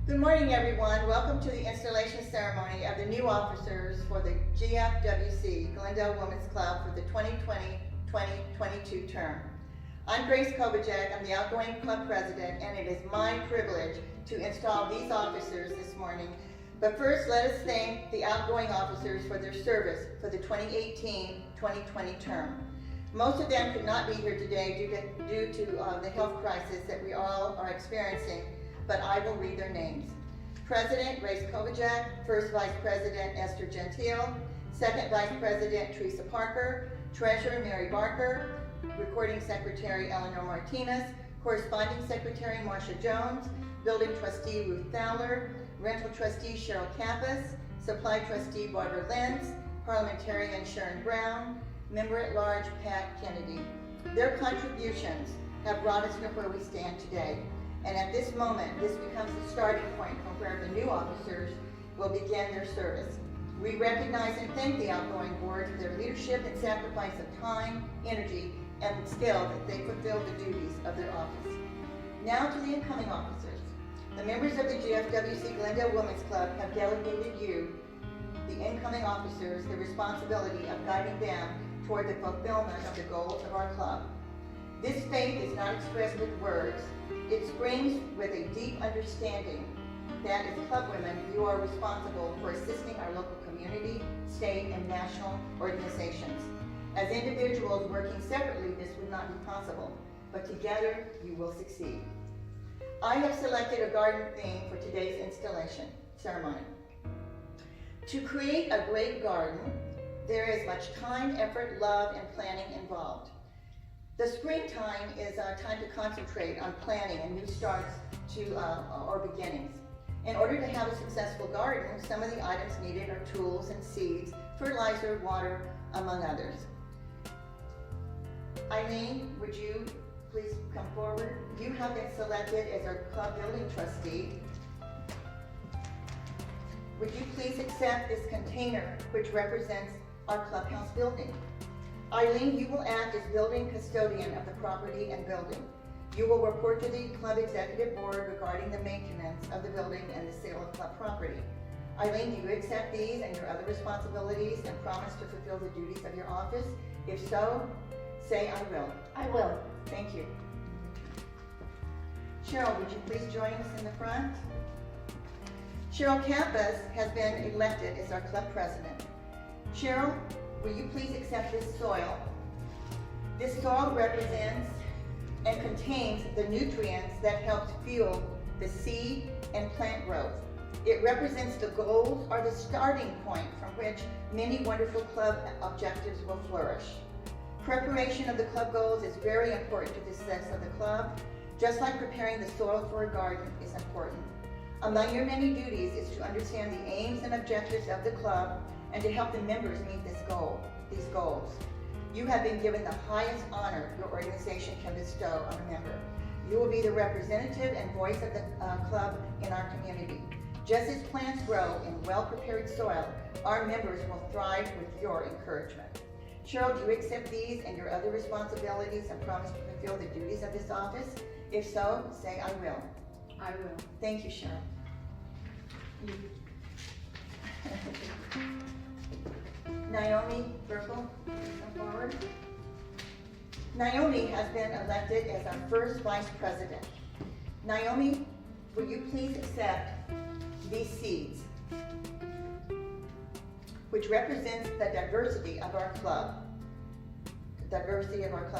Good morning, everyone. Welcome to the installation ceremony of the new officers for the GFWC Glendale Women's Club for the 2020-2022 term. I'm Grace Kovacek. I'm the outgoing club president, and it is my privilege to install these officers this morning. But first, let us thank the outgoing officers for their service for the 2018-2020 term. Most of them could not be here today due to the health crisis that we all are experiencing, but I will read their names. President Grace Kovacek, First Vice President Esther Gentile, Second Vice President Teresa Parker, Treasurer Mary Barker, Recording Secretary Eleanor Martinez, Corresponding Secretary Marcia Jones, Building Trustee Ruth Fowler, Rental Trustee Cheryl Kappas, Supply Trustee Barbara Lenz, Parliamentarian Sharon Brown, Member at Large Pat Kennedy. Their contributions have brought us to where we stand today. And at this moment, this becomes the starting point from where the new officers will begin their service. We recognize and thank the outgoing board for their leadership and sacrifice of time, energy, and skill that they fulfill the duties of their office. Now to the incoming officers. The members of the GFWC Glendale Women's Club have delegated you, the incoming officers, the responsibility of guiding them toward the fulfillment of the goals of our club. This faith is not expressed with words. It springs with a deep understanding that as club women, you are responsible for assisting our local community, state, and national organizations. As individuals working separately, this would not be possible, but together you will succeed. I have selected a garden theme for today's installation ceremony. To create a great garden, there is much time, effort, love, and planning involved. The springtime is a time to concentrate on planning and new starts or beginnings. In order to have a successful garden, some of the items needed are tools and seeds, fertilizer, water, among others. Eileen, would you please come forward? You have been selected as our club building trustee. Would you please accept this container which represents our clubhouse building? Eileen, you will act as building custodian of the property and building. You will report to the club executive board regarding the maintenance of the building and the sale of club property. Eileen, do you accept these and your other responsibilities and promise to fulfill the duties of your office? If so, say I will. I will. Thank you. Cheryl, would you please join us in the front? Cheryl Kappas has been elected as our club president. Cheryl, will you please accept this soil? This soil represents and contains the nutrients that help fuel the seed and plant growth. It represents the goals or the starting point from which many wonderful club objectives will flourish. Preparation of the club goals is very important to the success of the club, just like preparing the soil for a garden is important. Among your many duties is to understand the aims and objectives of the club and to help the members meet these goals. You have been given the highest honor your organization can bestow on a member. You will be the representative and voice of the club in our community. Just as plants grow in well-prepared soil, our members will thrive with your encouragement. Cheryl, do you accept these and your other responsibilities and promise to fulfill the duties of this office? If so, say I will. I will. Thank you, Cheryl. Naomi Burkle, come forward. Naomi has been elected as our first vice president. Naomi, will you please accept these seeds, which represents the diversity of our club,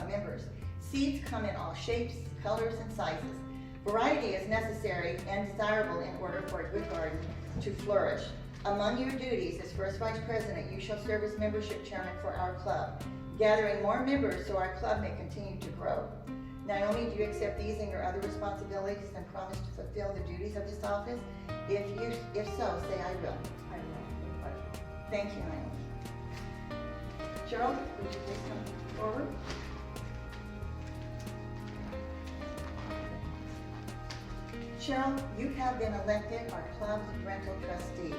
members. Seeds come in all shapes, colors, and sizes. Variety is necessary and desirable in order for a good garden to flourish. Among your duties as first vice president, you shall serve as membership chairman for our club, gathering more members so our club may continue to grow. Naomi, do you accept these and your other responsibilities and promise to fulfill the duties of this office? If so, say I will. I will. Thank you, Naomi. Cheryl, would you please come forward? Cheryl, you have been elected our club's rental trustee.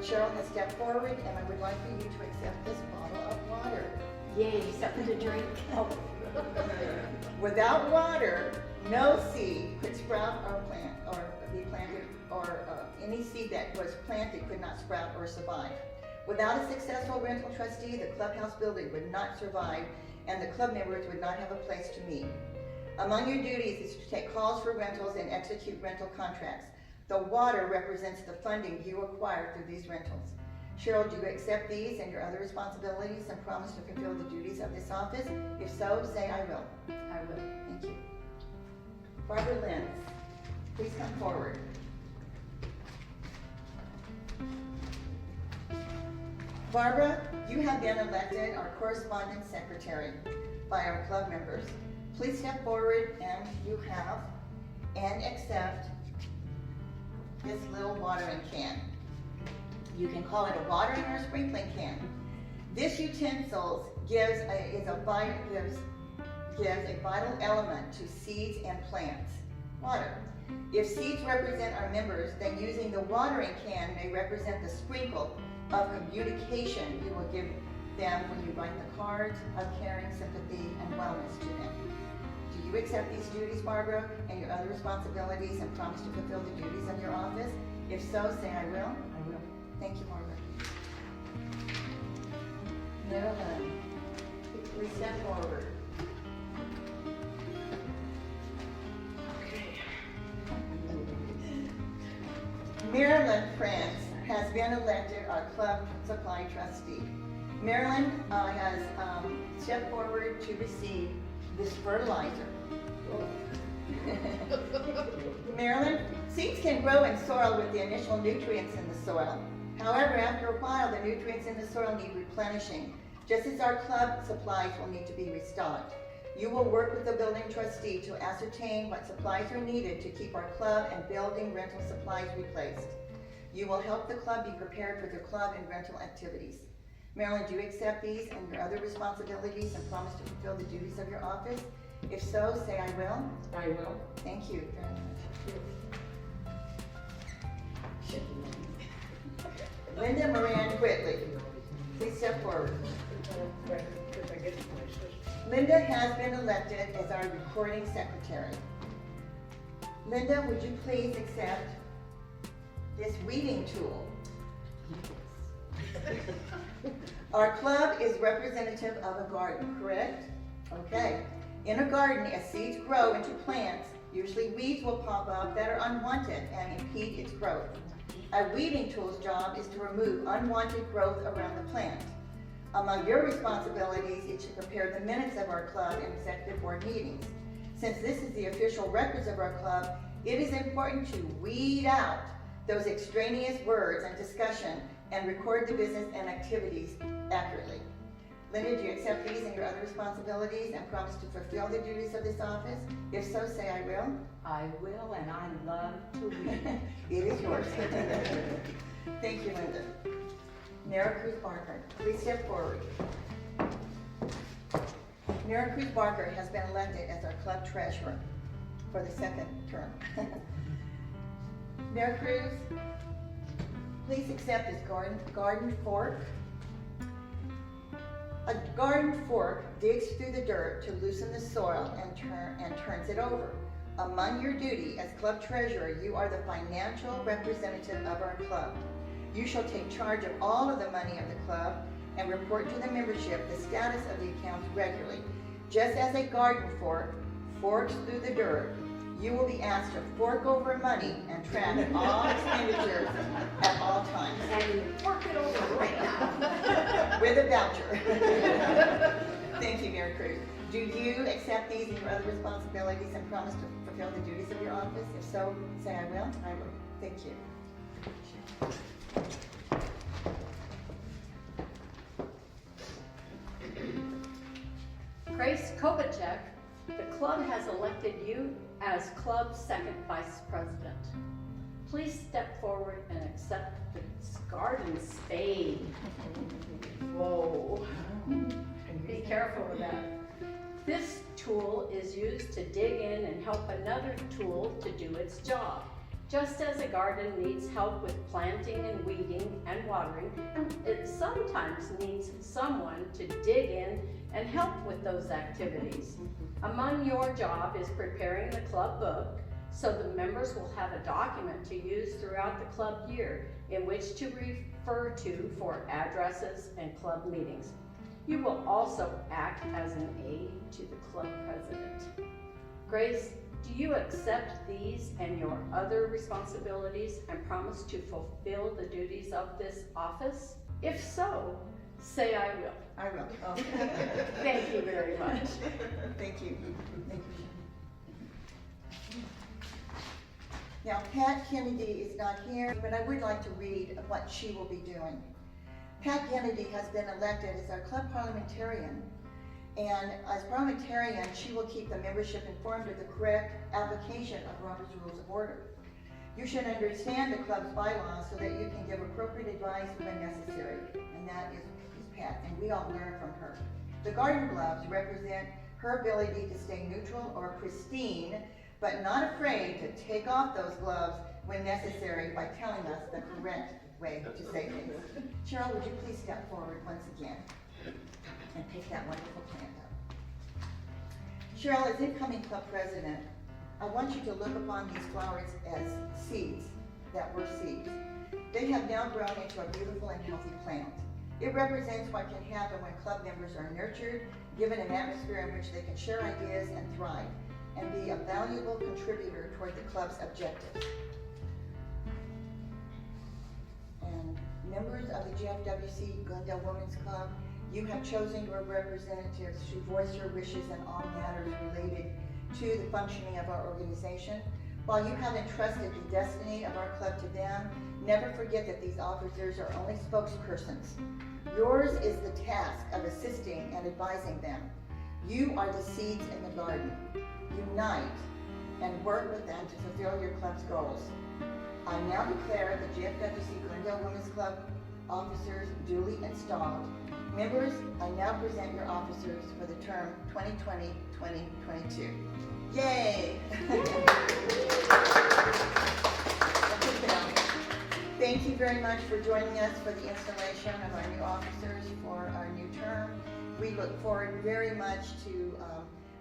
Cheryl has stepped forward, and I would like for you to accept this bottle of water. Yay, something to drink. Oh. Without water, no seed could sprout or plant or be any seed that was planted could not sprout or survive. Without a successful rental trustee, the clubhouse building would not survive and the club members would not have a place to meet. Among your duties is to take calls for rentals and execute rental contracts. The water represents the funding you acquire through these rentals. Cheryl, do you accept these and your other responsibilities and promise to fulfill the duties of this office? If so, say I will. I will. Thank you. Barbara Lenz, please come forward. Barbara, you have been elected our correspondence secretary by our club members. Please step forward and you have and accept this little watering can. You can call it a watering or a sprinkling can. This utensil gives a vital element to seeds and plants. Water. If seeds represent our members, then using the watering can may represent the sprinkle of communication you will give them when you write the cards of caring, sympathy, and wellness to them. Do you accept these duties, Barbara, and your other responsibilities and promise to fulfill the duties of your office? If so, say I will. I will. Thank you, Barbara. Marilyn, please step forward. Marilyn Prince has been elected our club supply trustee. Marilyn has stepped forward to receive this fertilizer. Marilyn, seeds can grow in soil with the initial nutrients in the soil. However, after a while, the nutrients in the soil need replenishing, just as our club supplies will need to be restocked. You will work with the building trustee to ascertain what supplies are needed to keep our club and building rental supplies replaced. You will help the club be prepared for the club and rental activities. Marilyn, do you accept these and your other responsibilities and promise to fulfill the duties of your office? If so, say I will. I will. Thank you very much. Linda Moran Whitley, please step forward. Linda has been elected as our recording secretary. Linda, would you please accept this weeding tool? Our club is representative of a garden, correct? Okay. In a garden, as seeds grow into plants, usually weeds will pop up that are unwanted and impede its growth. A weeding tool's job is to remove unwanted growth around the plant. Among your responsibilities is to prepare the minutes of our club and executive board meetings. Since this is the official records of our club, it is important to weed out those extraneous words and discussion and record the business and activities accurately. Linda, do you accept these and your other responsibilities and promise to fulfill the duties of this office? If so, say I will. I will, and I love to read. It is yours. Thank you, Linda. Nara Cruz Barker, please step forward. Nara Cruz Barker has been elected as our club treasurer for the second term. Nara Cruz, please accept this garden fork. A garden fork digs through the dirt to loosen the soil and turns it over. Among your duty as club treasurer, you are the financial representative of our club. You shall take charge of all of the money of the club and report to the membership the status of the accounts regularly. Just as a garden fork forks through the dirt, you will be asked to fork over money and track all expenditures at all times. And fork it over right now. With a voucher. Thank you, Mary Cruz. Do you accept these and your other responsibilities and promise to fulfill the duties of your office? If so, say I will. I will. Thank you. Grace Kovacek, the club has elected you as club second vice president. Please step forward and accept this garden spade. Whoa. Be careful with that. This tool is used to dig in and help another tool to do its job. Just as a garden needs help with planting and weeding and watering, it sometimes needs someone to dig in and help with those activities. Among your job is preparing the club book, so the members will have a document to use throughout the club year in which to refer to for addresses and club meetings. You will also act as an aide to the club president. Grace, do you accept these and your other responsibilities and promise to fulfill the duties of this office? If so, say I will. I will. Oh. Thank you very much. Thank you. Thank you. Now, Pat Kennedy is not here, but I would like to read what she will be doing. Pat Kennedy has been elected as our club parliamentarian, and as parliamentarian, she will keep the membership informed of the correct application of Robert's Rules of Order. You should understand the club's bylaws so that you can give appropriate advice when necessary, and that is Pat, and we all learn from her. The garden gloves represent her ability to stay neutral or pristine, but not afraid to take off those gloves when necessary by telling us the correct way to say things. Cheryl, would you please step forward once again and pick that wonderful plant up. Cheryl, as incoming club president, I want you to look upon these flowers as seeds that were seeds. They have now grown into a beautiful and healthy plant. It represents what can happen when club members are nurtured, given an atmosphere in which they can share ideas and thrive, and be a valuable contributor toward the club's objectives. And members of the GFWC Glendale Women's Club, you have chosen your representatives to voice your wishes in all matters related to the functioning of our organization. While you have entrusted the destiny of our club to them, never forget that these officers are only spokespersons. Yours is the task of assisting and advising them. You are the seeds in the garden. Unite and work with them to fulfill your club's goals. I now declare the GFWC Glendale Women's Club officers duly installed. Members, I now present your officers for the term 2020-2022. Yay! Thank you very much for joining us for the installation of our new officers for our new term. We look forward very much to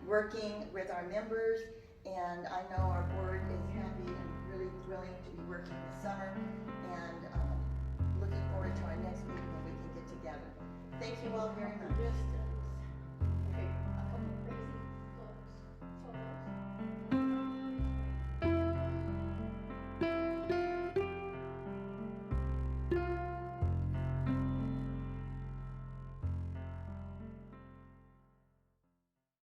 working with our members, and I know our board is happy and really thrilling to be working this summer, and looking forward to our next meeting when we can get together. Thank you all very much.